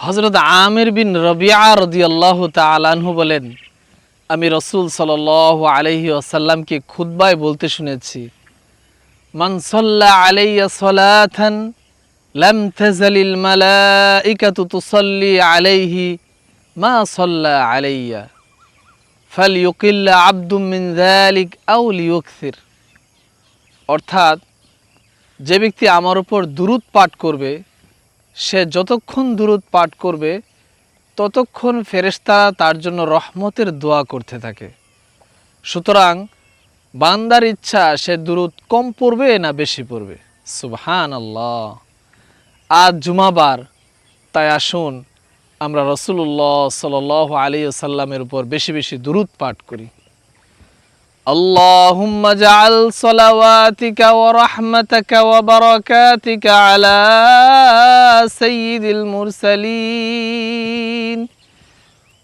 হযরত আমির বিন রবিআ রাদিয়াল্লাহু তাআলা আনহু বলেন, আমি রাসূল সাল্লাল্লাহু আলাইহি ওয়াসাল্লামকে খুতবায় বলতে শুনেছি, মান সাল্লা আলাইয়া সালাতান লাম তাজালিল মালাইকাতু তুসাল্লি আলাইহি মা সাল্লা আলাইয়া ফালইউকিল্লা আবদুম মিন যালিক আও লিয়ুকসির। অর্থাৎ যে ব্যক্তি আমার উপর দুরূদ পাঠ করবে, সে যতক্ষণ দুরূদ পাঠ করবে ততক্ষণ ফেরেশতারা তার জন্য রহমতের দোয়া করতে থাকে। সুতরাং বান্দার ইচ্ছা সে দুরূদ কম পড়বে না বেশি পড়বে। সুবহানাল্লাহ। আজ জুমাবার, তাই আসুন আমরা রাসূলুল্লাহ সাল্লাল্লাহু আলাইহি ওয়াসাল্লামের উপর বেশি বেশি দুরূদ পাঠ করি। اللهم اجعل صلواتك ورحمتك وبركاتك على سيد المرسلين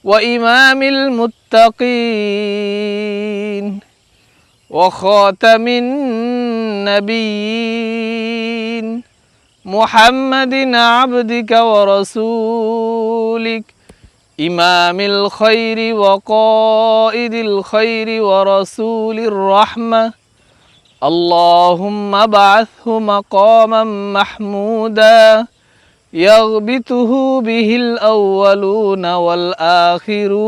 وإمام المتقين وخاتم النبيين محمد عبدك ورسولك إمام الخير وقائد الخير ورسول الرحمة اللهم ابعثه مقاما محمودا يغبطه به الأولون والآخرون